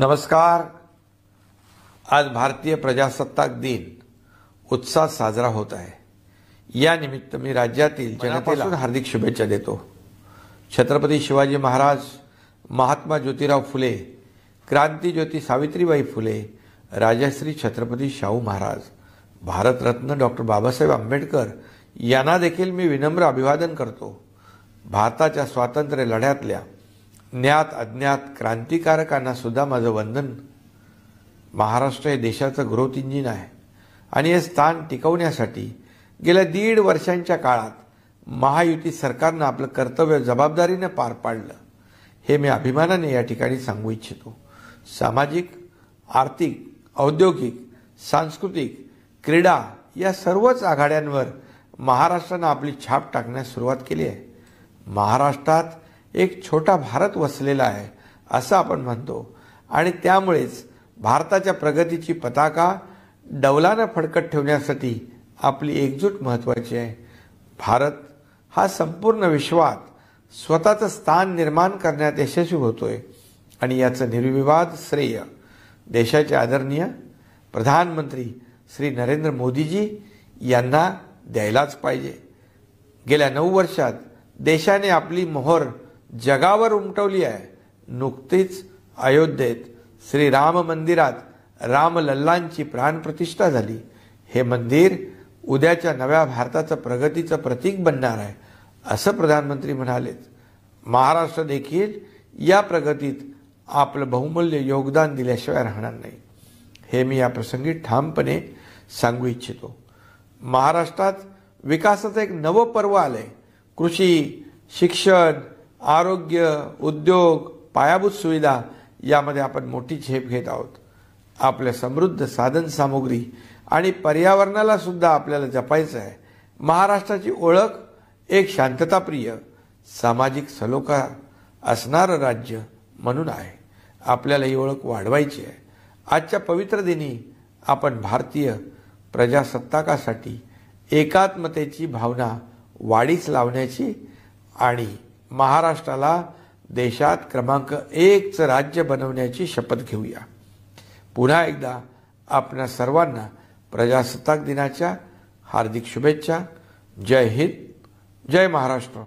नमस्कार। आज भारतीय प्रजासत्ताक दिन उत्साहात साजरा होत आहे। या निमित्त मी राज्यातील जनतेला हार्दिक शुभेच्छा देतो। छत्रपती शिवाजी महाराज, महात्मा ज्योतिराव फुले, क्रांतिज्योती सावित्रीबाई फुले, राजश्री छत्रपती शाहू महाराज, भारतरत्न डॉक्टर बाबासाहेब आंबेडकर यांना देखील मी विनम्र अभिवादन करतो। भारताच्या स्वातंत्र्य लढ्यातल्या ज्ञात अज्ञात क्रांतिकारकांना सुद्धा माझं वंदन। महाराष्ट्र हे देशाचं ग्रोथ इंजिन आहे आणि हे स्थान टिकवण्यासाठी गेल्या 1.5 वर्षांच्या काळात महायुती सरकारनं आपलं कर्तव्य जबाबदारीने पार पाडलं, हे मी अभिमानाने या ठिकाणी सांगू इच्छितो। सामाजिक, आर्थिक, औद्योगिक, सांस्कृतिक, क्रीडा या सर्वच आघाड्यांवर महाराष्ट्रानं आपली छाप टाकण्यास सुरुवात केली आहे। महाराष्ट्रात एक छोटा भारत वसलेला आहे असं आपण म्हणतो आणि त्यामुळेच भारताच्या प्रगतीची पताका डौलाने फडकत ठेवण्यासाठी आपली एकजूट महत्त्वाची आहे। भारत हा संपूर्ण विश्वात स्वतःचं स्थान निर्माण करण्यात यशस्वी होतोय आणि याचं निर्विवाद श्रेय देशाचे आदरणीय प्रधानमंत्री श्री नरेंद्र मोदीजी यांना द्यायलाच पाहिजे। गेल्या 9 वर्षात देशाने आपली मोहर जगावर उमटवली आहे। नुकतीच अयोध्येत श्री राम मंदिरात रामलल्लांची प्राणप्रतिष्ठा झाली। हे मंदिर उद्याच्या नव्या भारताचं प्रगतीचं प्रतीक बनणार आहे असं प्रधानमंत्री म्हणालेत। महाराष्ट्र देखील या प्रगतीत आपलं बहुमूल्य योगदान दिल्याशिवाय राहणार नाही, हे मी या प्रसंगी ठामपणे सांगू इच्छितो। महाराष्ट्रात विकासाचं एक नवं पर्व आलंय। कृषी, शिक्षण, आरोग्य, उद्योग, पायाभूत सुविधा यामध्ये आपण मोठी झेप घेत आहोत। आपल्या समृद्ध साधन सामुग्री आणि पर्यावरणाला सुद्धा आपल्याला जपायचं आहे। महाराष्ट्राची ओळख एक शांतताप्रिय, सामाजिक सलोखा असणारं राज्य म्हणून आहे। आपल्याला ही ओळख वाढवायची आहे। आजच्या पवित्र दिनी आपण भारतीय प्रजासत्ताकासाठी एकात्मतेची भावना वाढीस लावण्याची आणि महाराष्ट्राला देशात क्रमांक 1चं राज्य बनवण्याची शपथ घेऊया। पुन्हा एकदा आपल्या सर्वांना प्रजासत्ताक दिनाच्या हार्दिक शुभेच्छा। जय हिंद, जय महाराष्ट्र।